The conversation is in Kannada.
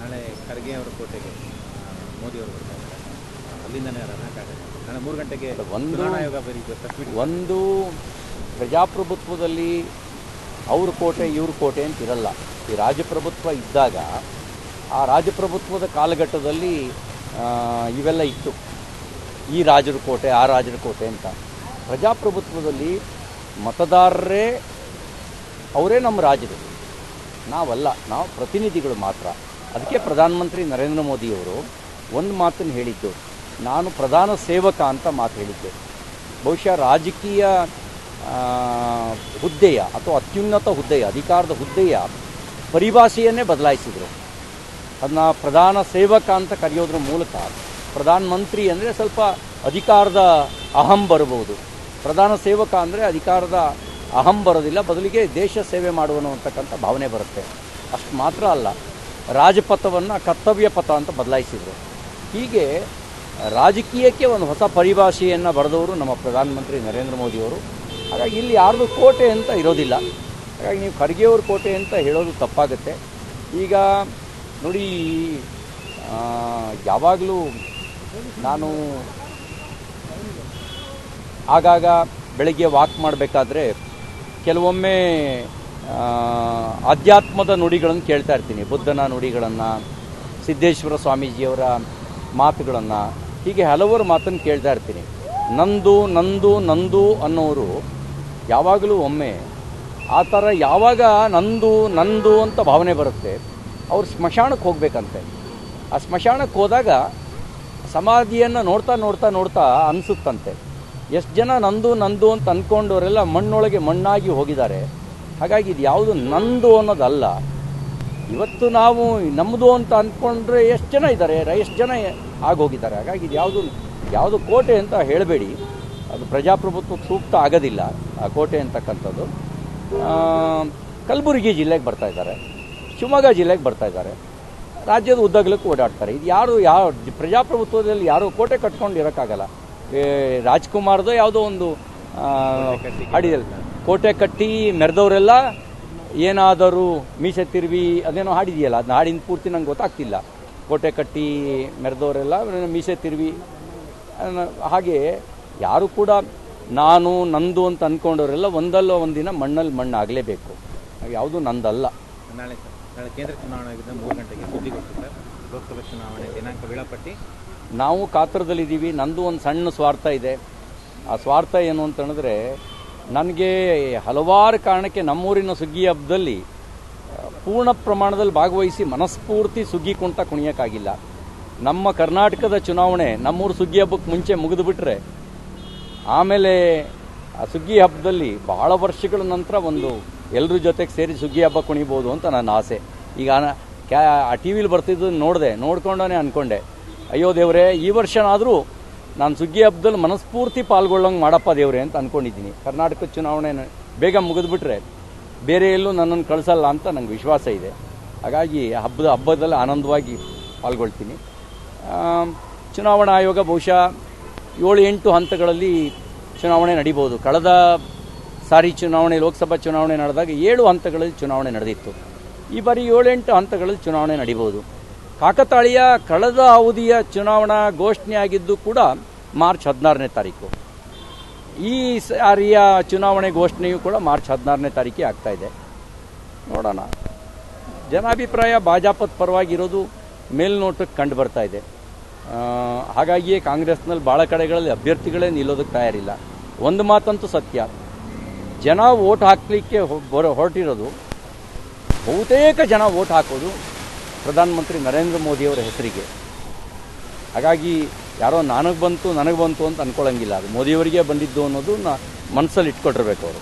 ನಾಳೆ ಖರ್ಗೆ ಅವರ ಕೋಟೆಗೆ ಮೋದಿ ಅವರು ಬರ್ತಾ ಇದ್ದಾರೆ, ಅಲ್ಲಿಂದನೇ ರನ್ ಆಗುತ್ತೆ. ನಾಳೆ 3 ಗಂಟೆಗೆ ಚುನಾವಣಾ ಆಯೋಗ ಒಂದು ಪ್ರಜಾಪ್ರಭುತ್ವದಲ್ಲಿ ಅವ್ರ ಕೋಟೆ ಇವ್ರ ಕೋಟೆ ಅಂತ ಇರಲ್ಲ. ಈ ರಾಜಪ್ರಭುತ್ವ ಇದ್ದಾಗ ಆ ರಾಜಪ್ರಭುತ್ವದ ಕಾಲಘಟ್ಟದಲ್ಲಿ ಇವೆಲ್ಲ ಇತ್ತು, ಈ ರಾಜರ ಕೋಟೆ ಆ ರಾಜರ ಕೋಟೆ ಅಂತ. ಪ್ರಜಾಪ್ರಭುತ್ವದಲ್ಲಿ ಮತದಾರರೇ ಅವರೇ ನಮ್ಮ ರಾಜರು, ನಾವಲ್ಲ, ನಾವು ಪ್ರತಿನಿಧಿಗಳು ಮಾತ್ರ. ಅದಕ್ಕೆ ಪ್ರಧಾನಮಂತ್ರಿ ನರೇಂದ್ರ ಮೋದಿಯವರು ಒಂದು ಮಾತನ್ನು ಹೇಳಿದ್ದು, ನಾನು ಪ್ರಧಾನ ಸೇವಕ ಅಂತ ಮಾತು ಹೇಳಿದ್ದೆ. ಬಹುಶಃ ರಾಜಕೀಯ ಹುದ್ದೆಯ ಅಥವಾ ಅತ್ಯುನ್ನತ ಹುದ್ದೆಯ ಅಧಿಕಾರದ ಹುದ್ದೆಯ ಪರಿಭಾಷೆಯನ್ನೇ ಬದಲಾಯಿಸಿದರು. ಅದನ್ನ ಪ್ರಧಾನ ಸೇವಕ ಅಂತ ಕರೆಯೋದ್ರ ಮೂಲಕ ಪ್ರಧಾನಮಂತ್ರಿ ಅಂದರೆ ಸ್ವಲ್ಪ ಅಧಿಕಾರದ ಅಹಂ ಬರಬಹುದು, ಪ್ರಧಾನ ಸೇವಕ ಅಂದರೆ ಅಧಿಕಾರದ ಅಹಂ ಬರೋದಿಲ್ಲ, ಬದಲಿಗೆ ದೇಶ ಸೇವೆ ಮಾಡುವನು ಅಂತಕ್ಕಂಥ ಭಾವನೆ ಬರುತ್ತೆ. ಅಷ್ಟು ಮಾತ್ರ ಅಲ್ಲ, ರಾಜಪಥವನ್ನು ಕರ್ತವ್ಯ ಪಥ ಅಂತ ಬದಲಾಯಿಸಿದರು. ಹೀಗೆ ರಾಜಕೀಯಕ್ಕೆ ಒಂದು ಹೊಸ ಪರಿಭಾಷೆಯನ್ನು ಬರೆದವರು ನಮ್ಮ ಪ್ರಧಾನಮಂತ್ರಿ ನರೇಂದ್ರ ಮೋದಿಯವರು. ಹಾಗಾಗಿ ಇಲ್ಲಿ ಯಾರ್ದು ಕೋಟೆ ಅಂತ ಇರೋದಿಲ್ಲ. ಹಾಗಾಗಿ ನೀವು ಖರ್ಗೆಯವ್ರ ಕೋಟೆ ಅಂತ ಹೇಳೋದು ತಪ್ಪಾಗುತ್ತೆ. ಈಗ ನೋಡಿ, ಯಾವಾಗಲೂ ನಾನು ಆಗಾಗ ಬೆಳಗ್ಗೆ ವಾಕ್ ಮಾಡಬೇಕಾದ್ರೆ ಕೆಲವೊಮ್ಮೆ ಆಧ್ಯಾತ್ಮದ ನುಡಿಗಳನ್ನು ಕೇಳ್ತಾ ಇರ್ತೀನಿ. ಬುದ್ಧನ ನುಡಿಗಳನ್ನು, ಸಿದ್ದೇಶ್ವರ ಸ್ವಾಮೀಜಿಯವರ ಮಾತುಗಳನ್ನು, ಹೀಗೆ ಹಲವಾರು ಮಾತನ್ನು ಕೇಳ್ತಾ ಇರ್ತೀನಿ. ನಂದು ನಂದು ನಂದು ಅನ್ನೋರು ಯಾವಾಗಲೂ ಒಮ್ಮೆ ಆ ಥರ ಯಾವಾಗ ನಂದು ನಂದು ಅಂತ ಭಾವನೆ ಬರುತ್ತೆ, ಅವ್ರು ಸ್ಮಶಾನಕ್ಕೆ ಹೋಗಬೇಕಂತೆ. ಆ ಸ್ಮಶಾನಕ್ಕೆ ಹೋದಾಗ ಸಮಾಧಿಯನ್ನು ನೋಡ್ತಾ ನೋಡ್ತಾ ನೋಡ್ತಾ ಅನಿಸುತ್ತಂತೆ, ಎಷ್ಟು ಜನ ನಂದು ನಂದು ಅಂತ ಅಂದ್ಕೊಂಡವರೆಲ್ಲ ಮಣ್ಣೊಳಗೆ ಮಣ್ಣಾಗಿ ಹೋಗಿದ್ದಾರೆ. ಹಾಗಾಗಿ ಇದು ಯಾವುದು ನಂದು ಅನ್ನೋದಲ್ಲ. ಇವತ್ತು ನಾವು ನಮ್ಮದು ಅಂತ ಅಂದ್ಕೊಂಡ್ರೆ ಎಷ್ಟು ಜನ ಇದ್ದಾರೆ, ಎಷ್ಟು ಜನ ಆಗೋಗಿದ್ದಾರೆ. ಹಾಗಾಗಿ ಇದು ಯಾವುದು ಕೋಟೆ ಅಂತ ಹೇಳಬೇಡಿ, ಅದು ಪ್ರಜಾಪ್ರಭುತ್ವಕ್ಕೆ ಸೂಕ್ತ ಆಗೋದಿಲ್ಲ ಆ ಕೋಟೆ ಅಂತಕ್ಕಂಥದ್ದು. ಕಲಬುರಗಿ ಜಿಲ್ಲೆಗೆ ಬರ್ತಾ ಇದ್ದಾರೆ, ಶಿವಮೊಗ್ಗ ಜಿಲ್ಲೆಗೆ ಬರ್ತಾ ಇದ್ದಾರೆ, ರಾಜ್ಯದ ಉದ್ದಗಲಕ್ಕೂ ಓಡಾಡ್ತಾರೆ. ಇದು ಯಾವ ಪ್ರಜಾಪ್ರಭುತ್ವದಲ್ಲಿ ಯಾರು ಕೋಟೆ ಕಟ್ಕೊಂಡು ಇರೋಕ್ಕಾಗಲ್ಲ. ರಾಜ್ಕುಮಾರ್ದು ಯಾವುದೋ ಒಂದು ಹಾಡಿದಲ್ಲಿ ಕೋಟೆ ಕಟ್ಟಿ ಮೆರೆದವರೆಲ್ಲ ಏನಾದರೂ ಮೀಸೆ ತಿರುವಿ ಅದೇನೋ ಹಾಡಿದೆಯಲ್ಲ, ಅದನ್ನ ಹಾಡಿನ ಪೂರ್ತಿ ನಂಗೆ ಗೊತ್ತಾಗ್ತಿಲ್ಲ. ಕೋಟೆ ಕಟ್ಟಿ ಮೆರೆದವರೆಲ್ಲ ಮೀಸೆ ತಿರುವಿ, ಹಾಗೆ ಯಾರು ಕೂಡ ನಾನು ನಂದು ಅಂತ ಅಂದ್ಕೊಂಡವರೆಲ್ಲ ಒಂದಲ್ಲ ಒಂದಿನ ಮಣ್ಣಲ್ಲಿ ಮಣ್ಣು ಆಗಲೇಬೇಕು. ಯಾವುದು ನಂದಲ್ಲ. ನಾಳೆ ಕೇಂದ್ರ ಚುನಾವಣಾ ಆಯೋಗದಿಂದ 3 ಗಂಟೆಗೆ ಸುದ್ದಿಗೋಷ್ಠಿ ಸರ್, ಲೋಕಸಭಾ ಚುನಾವಣೆ ದಿನಾಂಕ ವೇಳಾಪಟ್ಟಿ. ನಾವು ಕಾತರದಲ್ಲಿದ್ದೀವಿ. ನಂದು ಒಂದು ಸಣ್ಣ ಸ್ವಾರ್ಥ ಇದೆ. ಆ ಸ್ವಾರ್ಥ ಏನು ಅಂತ ಹೇಳಿದ್ರೆ, ನನಗೆ ಹಲವಾರು ಕಾರಣಕ್ಕೆ ನಮ್ಮೂರಿನ ಸುಗ್ಗಿ ಹಬ್ಬದಲ್ಲಿ ಪೂರ್ಣ ಪ್ರಮಾಣದಲ್ಲಿ ಭಾಗವಹಿಸಿ ಮನಸ್ಫೂರ್ತಿ ಸುಗ್ಗಿ ಕುಂಟ ಕುಣಿಯೋಕ್ಕಾಗಿಲ್ಲ. ನಮ್ಮ ಕರ್ನಾಟಕದ ಚುನಾವಣೆ ನಮ್ಮೂರು ಸುಗ್ಗಿ ಹಬ್ಬಕ್ಕೆ ಮುಂಚೆ ಮುಗಿದುಬಿಟ್ರೆ ಆಮೇಲೆ ಆ ಸುಗ್ಗಿ ಹಬ್ಬದಲ್ಲಿ ಬಹಳ ವರ್ಷಗಳ ನಂತರ ಒಂದು ಎಲ್ಲರ ಜೊತೆಗೆ ಸೇರಿ ಸುಗ್ಗಿ ಹಬ್ಬ ಕುಣಿಬೋದು ಅಂತ ನನ್ನ ಆಸೆ. ಈಗ ಆ ಟಿ ವಿಲಿ ಬರ್ತಿದ್ದು ನೋಡ್ಕೊಂಡೇ ಅಂದ್ಕೊಂಡೆ, ಅಯ್ಯೋ ದೇವರೇ, ಈ ವರ್ಷನಾದರೂ ನಾನು ಸುಗ್ಗಿ ಹಬ್ಬದಲ್ಲಿ ಮನಸ್ಫೂರ್ತಿ ಪಾಲ್ಗೊಳ್ಳೋಂಗೆ ಮಾಡಪ್ಪ ದೇವ್ರೆ ಅಂತ ಅಂದ್ಕೊಂಡಿದ್ದೀನಿ. ಕರ್ನಾಟಕ ಚುನಾವಣೆ ಬೇಗ ಮುಗಿದ್ಬಿಟ್ರೆ ಬೇರೆ ಎಲ್ಲೂ ನನ್ನನ್ನು ಕಳಿಸಲ್ಲ ಅಂತ ನಂಗೆ ವಿಶ್ವಾಸ ಇದೆ. ಹಾಗಾಗಿ ಹಬ್ಬದಲ್ಲಿ ಆನಂದವಾಗಿ ಪಾಲ್ಗೊಳ್ತೀನಿ. ಚುನಾವಣಾ ಆಯೋಗ ಬಹುಶಃ 7-8 ಹಂತಗಳಲ್ಲಿ ಚುನಾವಣೆ ನಡೀಬೋದು. ಕಳೆದ ಸಾರಿ ಚುನಾವಣೆ, ಲೋಕಸಭಾ ಚುನಾವಣೆ ನಡೆದಾಗ 7 ಹಂತಗಳಲ್ಲಿ ಚುನಾವಣೆ ನಡೆದಿತ್ತು. ಈ ಬಾರಿ 7-8 ಹಂತಗಳಲ್ಲಿ ಚುನಾವಣೆ ನಡೀಬೋದು. ಕಾಕತಾಳೀಯ ಕಳೆದ ಅವಧಿಯ ಚುನಾವಣಾ ಘೋಷಣೆ ಆಗಿದ್ದು ಕೂಡ ಮಾರ್ಚ್ 16ನೇ ತಾರೀಕು. ಈ ಸಾರಿಯ ಚುನಾವಣೆ ಘೋಷಣೆಯೂ ಕೂಡ ಮಾರ್ಚ್ 16ನೇ ತಾರೀಕಿಗೆ ಆಗ್ತಾ ಇದೆ. ನೋಡೋಣ. ಜನಾಭಿಪ್ರಾಯ ಭಾಜಪದ ಪರವಾಗಿರೋದು ಮೇಲ್ನೋಟಕ್ಕೆ ಕಂಡು ಬರ್ತಾ ಇದೆ. ಹಾಗಾಗಿಯೇ ಕಾಂಗ್ರೆಸ್ನಲ್ಲಿ ಭಾಳ ಕಡೆಗಳಲ್ಲಿ ಅಭ್ಯರ್ಥಿಗಳೇ ನಿಲ್ಲೋದಕ್ಕೆ ತಯಾರಿಲ್ಲ. ಒಂದು ಮಾತಂತೂ ಸತ್ಯ, ಜನ ವೋಟ್ ಹಾಕಲಿಕ್ಕೆ ಹೊರಟಿರೋದು, ಬಹುತೇಕ ಜನ ವೋಟ್ ಹಾಕೋದು ಪ್ರಧಾನಮಂತ್ರಿ ನರೇಂದ್ರ ಮೋದಿಯವರ ಹೆಸರಿಗೆ. ಹಾಗಾಗಿ ಯಾರೋ ನನಗೆ ಬಂತು ಅಂತ ಅಂದ್ಕೊಳ್ಳೋಂಗಿಲ್ಲ. ಅದು ಮೋದಿಯವರಿಗೆ ಬಂದಿದ್ದು ಅನ್ನೋದು ಮನಸ್ಸಲ್ಲಿ ಇಟ್ಕೊಂಡಿರ್ಬೇಕು ಅವರು.